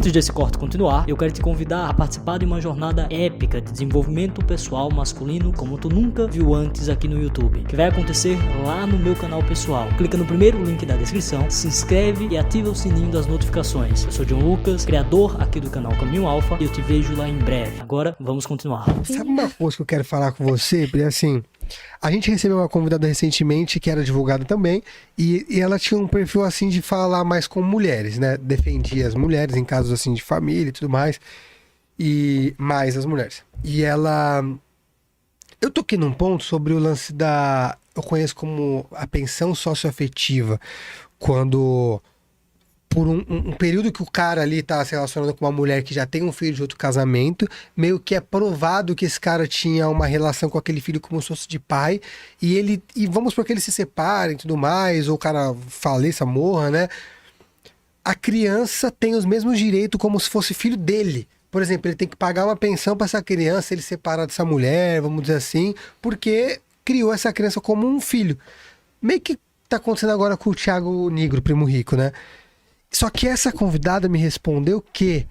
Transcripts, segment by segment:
Antes desse corte continuar, eu quero te convidar a participar de uma jornada épica de desenvolvimento pessoal masculino como tu nunca viu antes aqui no YouTube, que vai acontecer lá no meu canal pessoal. Clica no primeiro link da descrição, se inscreve e ativa o sininho das notificações. Eu sou John Lucas, criador aqui do canal Caminho Alpha, e eu te vejo lá em breve. Agora, vamos continuar. Sabe uma coisa que eu quero falar com você, Pri? Assim, a gente recebeu uma convidada recentemente que era advogada também, e ela tinha um perfil assim de falar mais com mulheres, né? Defendia as mulheres em casos assim de família e tudo mais, e mais as mulheres. E ela... Eu toquei num ponto sobre o lance da... Eu conheço como a pensão socioafetiva, quando... por um período que o cara ali tá se relacionando com uma mulher que já tem um filho de outro casamento, meio que é provado que esse cara tinha uma relação com aquele filho como se fosse de pai, e vamos supor que eles se separem e tudo mais, ou o cara faleça, morra, né? A criança tem os mesmos direitos como se fosse filho dele. Por exemplo, ele tem que pagar uma pensão para essa criança, ele separar dessa mulher, vamos dizer assim, porque criou essa criança como um filho. Meio que tá acontecendo agora com o Thiago Nigro, primo rico, né? Só que essa convidada me respondeu que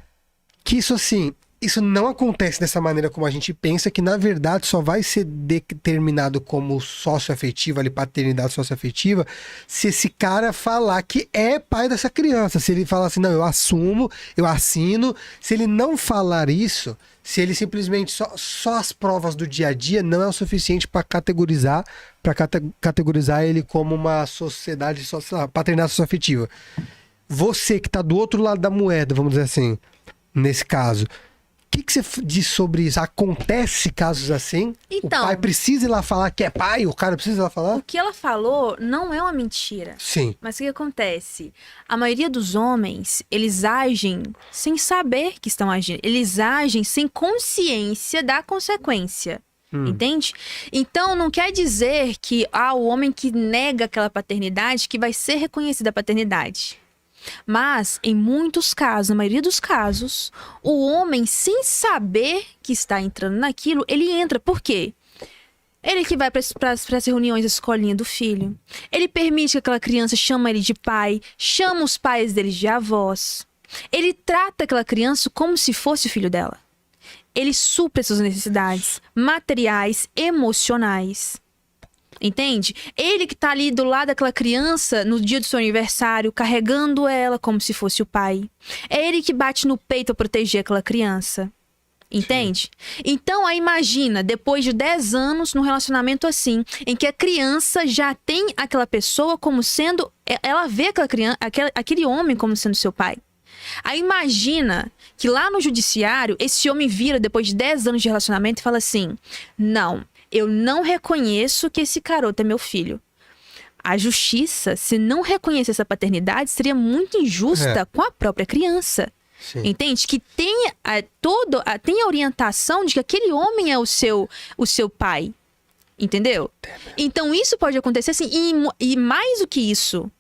isso assim, isso não acontece dessa maneira como a gente pensa, que na verdade só vai ser determinado como socioafetiva, ali, paternidade socioafetiva, se esse cara falar que é pai dessa criança. Se ele falar assim, não, eu assumo, eu assino. Se ele não falar isso, se ele simplesmente só as provas do dia a dia não é o suficiente para categorizar ele como uma sociedade, sei lá, paternidade socioafetiva. Você que tá do outro lado da moeda, vamos dizer assim, nesse caso, o que você diz sobre isso? Acontece casos assim? Então, o pai precisa ir lá falar que é pai? O cara precisa ir lá falar? o que ela falou não é uma mentira. Sim. Mas o que acontece? A maioria dos homens, eles agem sem saber que estão agindo. Eles agem sem consciência da consequência. Entende? Então, não quer dizer que o homem que nega aquela paternidade, que vai ser reconhecida a paternidade. Mas, em muitos casos, na maioria dos casos, o homem, sem saber que está entrando naquilo, ele entra. Por quê? Ele que vai para as reuniões da escolinha do filho. Ele permite que aquela criança chame ele de pai, chama os pais dele de avós. Ele trata aquela criança como se fosse o filho dela. Ele supre suas necessidades materiais, emocionais. Entende? Ele que tá ali do lado daquela criança no dia do seu aniversário, carregando ela como se fosse o pai. É ele que bate no peito a proteger aquela criança. Entende? Sim. Então, aí imagina, depois de 10 anos num relacionamento assim, em que a criança já tem aquela pessoa como sendo... Ela vê aquela criança, aquele homem como sendo seu pai. Aí imagina que lá no judiciário, esse homem vira depois de 10 anos de relacionamento e fala assim, não, eu não reconheço que esse garoto é meu filho. A justiça, se não reconhecer essa paternidade, seria muito injusta com a própria criança. Sim. Entende? Que tem a orientação de que aquele homem é o seu pai. Entendeu? Então isso pode acontecer assim. E mais do que isso,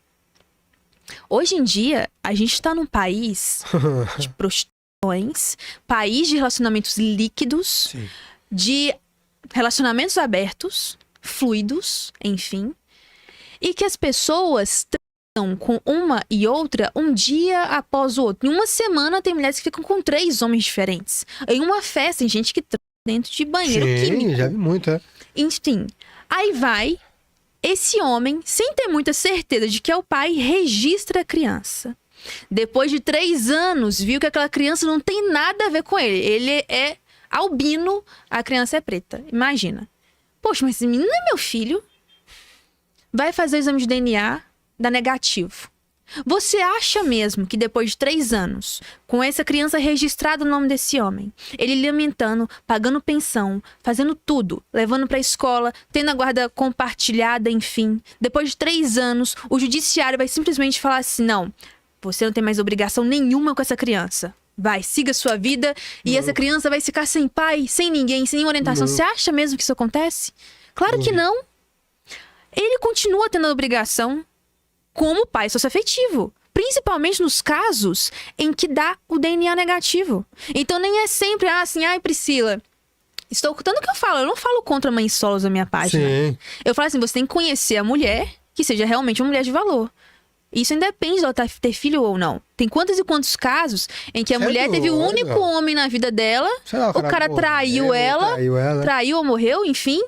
hoje em dia, a gente está num país de prostituições, país de relacionamentos líquidos, sim, de relacionamentos abertos, fluidos, enfim, e que as pessoas transam com uma e outra um dia após o outro. Em uma semana tem mulheres que ficam com 3 homens diferentes. Em uma festa tem gente que transa dentro de banheiro químico. Já vi muito, Enfim, aí vai esse homem, sem ter muita certeza de que é o pai, registra a criança. Depois de 3 anos, viu que aquela criança não tem nada a ver com ele. Ele é albino, a criança é preta. Imagina. Poxa, mas esse menino é meu filho. Vai fazer o exame de DNA, dá negativo. Você acha mesmo que depois de 3 anos, com essa criança registrada no nome desse homem, ele alimentando, pagando pensão, fazendo tudo, levando pra escola, tendo a guarda compartilhada, enfim, depois de 3 anos, o judiciário vai simplesmente falar assim, não, você não tem mais obrigação nenhuma com essa criança. Vai, siga a sua vida e essa criança vai ficar sem pai, sem ninguém, sem orientação. Você acha mesmo que isso acontece? Claro que não. Ele continua tendo a obrigação como pai socioafetivo. Principalmente nos casos em que dá o DNA negativo. Então nem é sempre assim, ai Priscila, estou ocultando o que eu falo. Eu não falo contra mães solos na minha página. Sim. Eu falo assim, você tem que conhecer a mulher que seja realmente uma mulher de valor. Isso independe de ela ter filho ou não. Tem quantos e quantos casos em que a mulher teve o único homem na vida dela, o cara traiu ela, traiu ou morreu, enfim.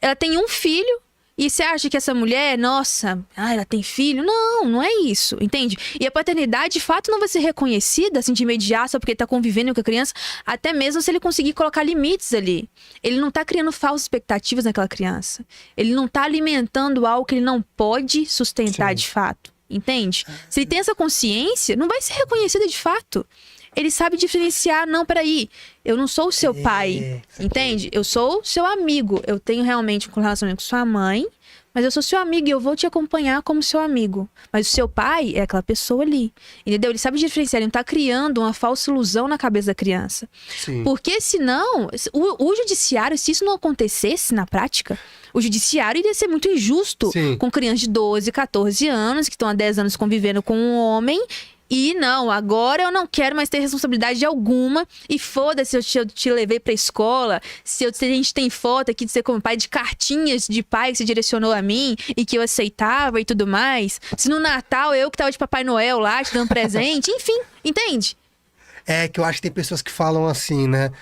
Ela tem um filho. E você acha que essa mulher, nossa, ela tem filho? Não, não é isso, entende? E a paternidade, de fato, não vai ser reconhecida, assim, de imediato, só porque ele tá convivendo com a criança, até mesmo se ele conseguir colocar limites ali. Ele não tá criando falsas expectativas naquela criança. Ele não tá alimentando algo que ele não pode sustentar de fato, entende? Se ele tem essa consciência, não vai ser reconhecida de fato. Ele sabe diferenciar, não, peraí, eu não sou o seu pai, entende? Eu sou seu amigo, eu tenho realmente um relacionamento com sua mãe, mas eu sou seu amigo e eu vou te acompanhar como seu amigo. Mas o seu pai é aquela pessoa ali, entendeu? Ele sabe diferenciar, ele não tá criando uma falsa ilusão na cabeça da criança. Sim. Porque senão, o judiciário, se isso não acontecesse na prática, o judiciário iria ser muito injusto com crianças de 12, 14 anos, que estão há 10 anos convivendo com um homem. E não, agora eu não quero mais ter responsabilidade alguma. E foda-se, eu te levei pra escola. Se a gente tem foto aqui de ser como pai, de cartinhas de pai que se direcionou a mim e que eu aceitava e tudo mais. Se no Natal eu que tava de Papai Noel lá te dando presente. Enfim, entende? É que eu acho que tem pessoas que falam assim, né?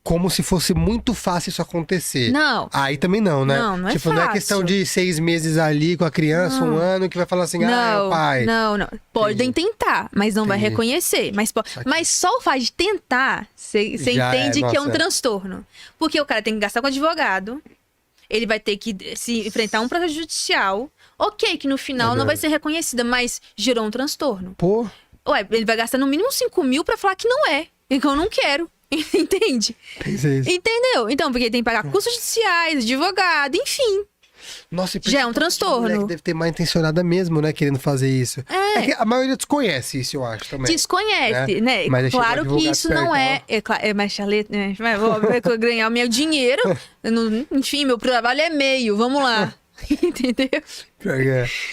Como se fosse muito fácil isso acontecer. Não. Aí também não, né? Não, não é tipo, fácil. não é questão de 6 meses ali com a criança, Não. 1 ano, que vai falar assim, é o pai. Não. Podem tentar, mas não vai reconhecer. Mas só o fato de tentar, você entende que é um transtorno. Porque o cara tem que gastar com advogado, ele vai ter que se enfrentar um processo judicial. Ok, que no final não vai ser reconhecida, mas gerou um transtorno. Pô. Ué, ele vai gastar no mínimo 5 mil pra falar que não é. E que eu não quero. Entende? Entendeu? Então, porque tem que pagar custos judiciais, advogado, enfim. Nossa, e já é um transtorno. Mulher que deve ter mal intencionada mesmo, né? Querendo fazer isso. É que a maioria desconhece isso, eu acho, também. Desconhece, né? Mas claro que isso não é... É mais chaleta, né? Vou ganhar o meu dinheiro. Enfim, meu trabalho é meio. Vamos lá. Entendeu?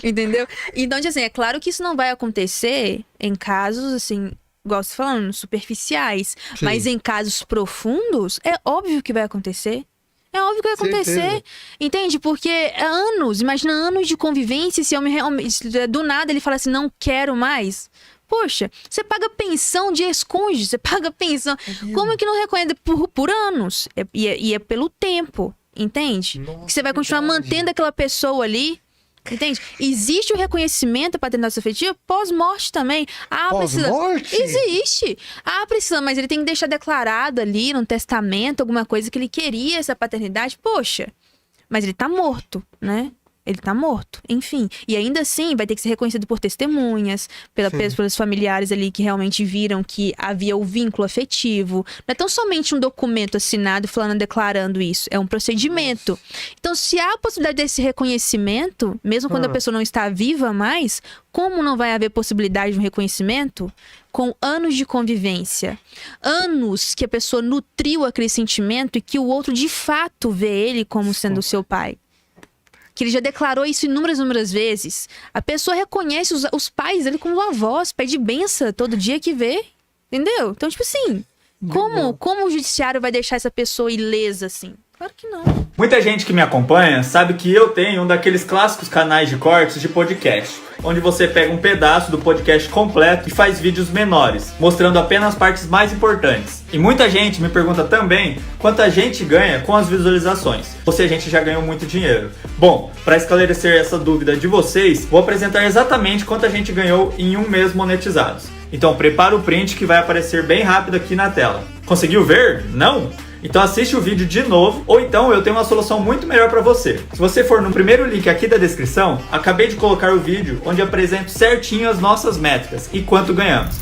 Entendeu? Então, assim, é claro que isso não vai acontecer em casos, assim... Igual você falando, superficiais. Sim. Mas em casos profundos, é óbvio que vai acontecer. É óbvio que vai acontecer. Certeza. Entende? Porque é anos, imagina anos de convivência. Se do nada ele fala assim, não quero mais. Poxa, você paga pensão de ex-cônjuge, você paga pensão. Como é que não reconhece por anos? E é pelo tempo, entende? Nossa, que você vai continuar mantendo aquela pessoa ali. Entende? Existe o reconhecimento da paternidade afetiva pós-morte também. Pós-morte? Existe. Precisa, mas ele tem que deixar declarado ali no testamento alguma coisa que ele queria essa paternidade. Poxa, mas ele tá morto, né? Ele tá morto, enfim. E ainda assim vai ter que ser reconhecido por testemunhas, pelos familiares ali que realmente viram que havia o vínculo afetivo. Não é tão somente um documento assinado falando, declarando isso. É um procedimento. Nossa. Então, se há a possibilidade desse reconhecimento, mesmo quando a pessoa não está viva mais, como não vai haver possibilidade de um reconhecimento? Com anos de convivência. Anos que a pessoa nutriu aquele sentimento e que o outro de fato vê ele como sendo o seu pai. Que ele já declarou isso inúmeras vezes. A pessoa reconhece os pais dele como avós, pede benção todo dia que vê. Entendeu? Então, tipo assim, como o judiciário vai deixar essa pessoa ilesa assim? Claro que não. Muita gente que me acompanha sabe que eu tenho um daqueles clássicos canais de cortes de podcast, onde você pega um pedaço do podcast completo e faz vídeos menores, mostrando apenas as partes mais importantes. E muita gente me pergunta também quanto a gente ganha com as visualizações, ou se a gente já ganhou muito dinheiro. Bom, para esclarecer essa dúvida de vocês, vou apresentar exatamente quanto a gente ganhou em um mês monetizados. Então prepara o print que vai aparecer bem rápido aqui na tela. Conseguiu ver? Não? Então assiste o vídeo de novo, ou então eu tenho uma solução muito melhor para você. Se você for no primeiro link aqui da descrição, acabei de colocar o vídeo onde apresento certinho as nossas métricas e quanto ganhamos.